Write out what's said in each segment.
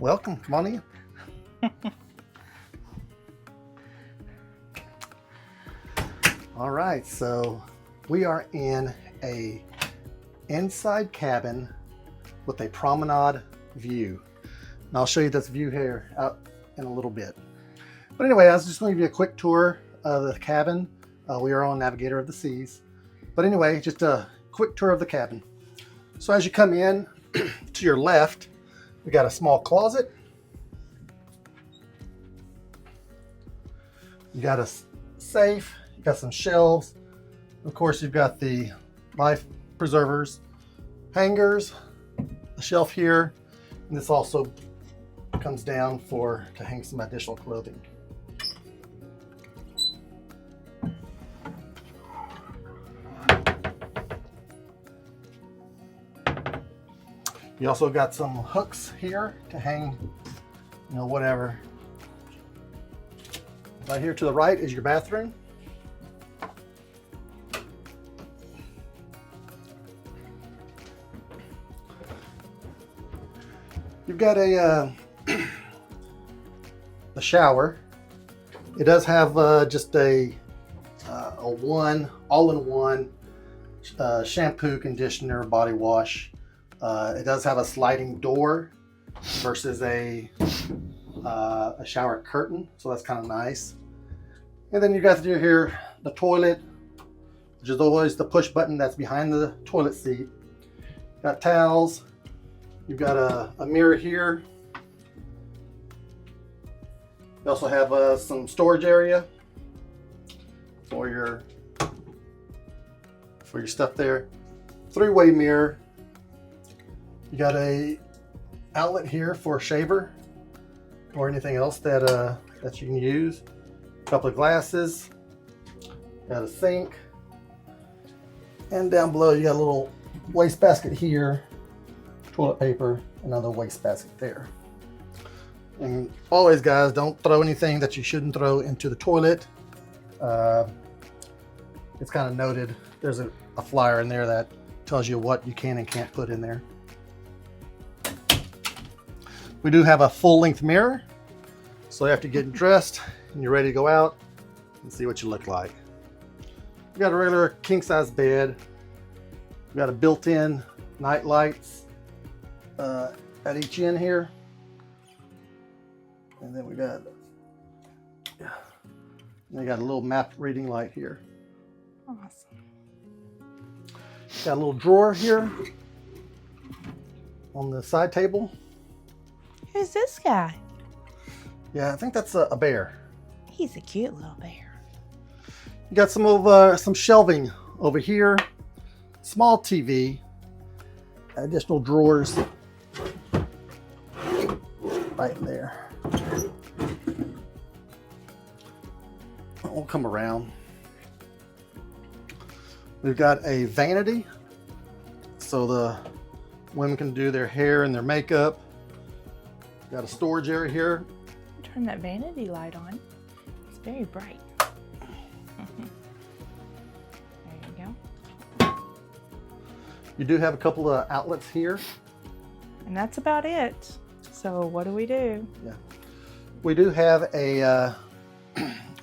Welcome, come on in. All right, so we are in a inside cabin with a promenade view. And I'll show you this view here out in a little bit. But anyway, I was just going to give you a quick tour of the cabin. We are on Navigator of the Seas. But anyway, just a quick tour of the cabin. So as you come in, to your left, we got a small closet. You got a safe, you got some shelves. Of course, you've got the life preservers, hangers, a shelf here, and this also comes down to hang some additional clothing. You also got some hooks here to hang, whatever. Right here to the right is your bathroom. You've got a shower. It does have just a all-in-one shampoo, conditioner, body wash. It does have a sliding door versus a shower curtain, so that's kind of nice. And then you got here the toilet, which is always the push button that's behind the toilet seat. Got towels. You've got a mirror here. You also have some storage area for your stuff there. Three-way mirror. You got a outlet here for a shaver or anything else that you can use. A couple of glasses. Got a sink. And down below you got a little wastebasket here. Toilet paper, another wastebasket there. And always, guys, don't throw anything that you shouldn't throw into the toilet. It's kind of noted. There's a flyer in there that tells you what you can and can't put in there. We do have a full-length mirror, so after you get dressed and you're ready to go out and see what you look like. We got a regular king-size bed. We got a built-in night lights at each end here, and then we got a little map reading light here. Awesome. Got a little drawer here on the side table. Who's this guy? Yeah, I think that's a bear. He's a cute little bear. You got some shelving over here, small TV, additional drawers right in there. We'll come around. We've got a vanity, so the women can do their hair and their makeup. Got a storage area here. Turn that vanity light on. It's very bright. There you go. You do have a couple of outlets here. And that's about it. So what do we do? Yeah. We do have we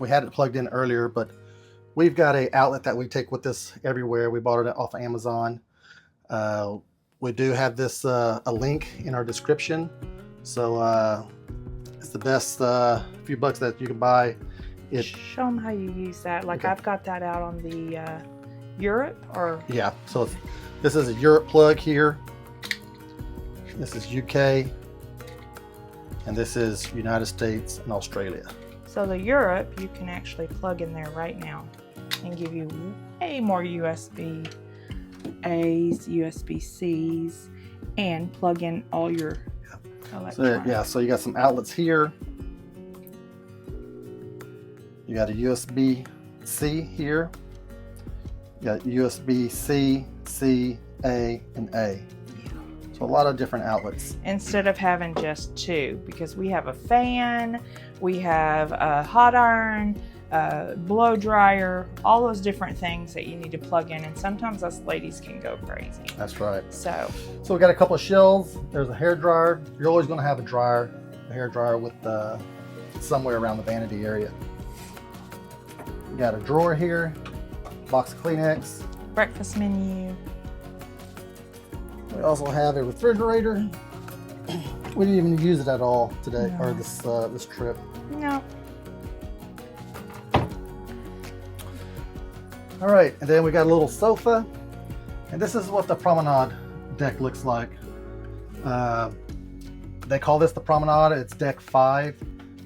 had it plugged in earlier, but we've got an outlet that we take with us everywhere. We bought it off of Amazon. We do have this a link in our description. So it's the best few bucks that you can buy. Show them how you use that. Like, okay. I've got that out on the Europe or... Yeah, so this is a Europe plug here. This is UK. And this is United States and Australia. So the Europe, you can actually plug in there right now and give you way more USB A's, USB C's, and plug in all your electronics. So you got some outlets here. You got a USB-C here. You got USB-C, C, A, and A. So a lot of different outlets. Instead of having just two, because we have a fan, we have a hot iron, blow dryer, all those different things that you need to plug in, and sometimes us ladies can go crazy. That's right. So we got a couple of shelves. There's a hair dryer. You're always going to have a hair dryer with somewhere around the vanity area. We got a drawer here, box of Kleenex. breakfast menu. We also have a refrigerator. We didn't even use it at all today, No. or this trip. No. All right, and then we got a little sofa, and this is what the promenade deck looks like. They call this the promenade. It's deck 5.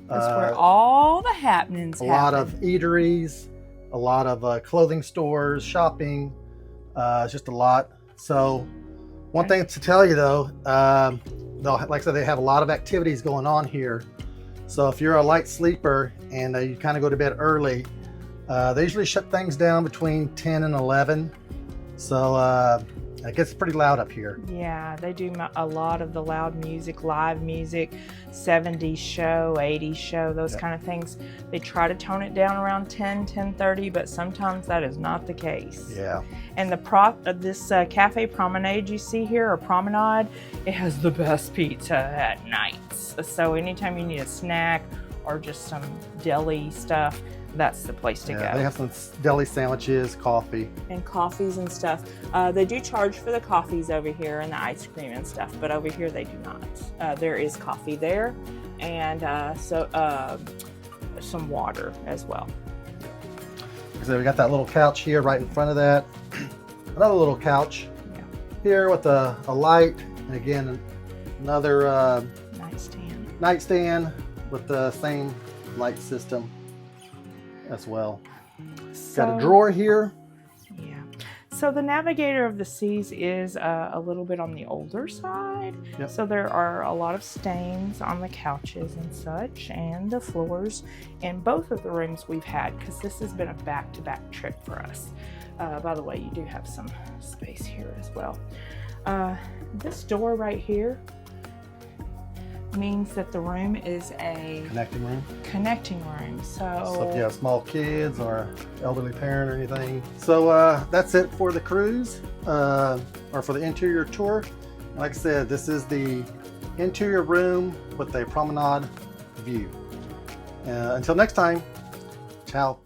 That's where all the happenings A happen. lot of eateries, a lot of clothing stores, shopping, just a lot. So one thing to tell you though, like I said, they have a lot of activities going on here. So if you're a light sleeper and you kind of go to bed early, they usually shut things down between 10 and 11. So it gets pretty loud up here. Yeah, they do a lot of the loud music, live music, 70s show, 80s show, those kind of things. They try to tone it down around 10:30, but sometimes that is not the case. Yeah. And this Cafe Promenade you see here, or Promenade, it has the best pizza at nights. So anytime you need a snack or just some deli stuff, that's the place to go. They have some deli sandwiches, coffee. And coffees and stuff. They do charge for the coffees over here and the ice cream and stuff, but over here they do not. There is coffee there, and some water as well. So we got that little couch here right in front of that. Another little couch here with a light, and again another nightstand with the same light system as well. Got a drawer here. Yeah. So the Navigator of the Seas is a little bit on the older side. Yep. So there are a lot of stains on the couches and such, and the floors in both of the rooms we've had, because this has been a back-to-back trip for us. By the way, you do have some space here as well. This door right here means that the room is a connecting room. So if you have small kids or elderly parent or anything. So that's it for the cruise, or for the interior tour. Like I said, this is the interior room with a promenade view. Until next time, ciao.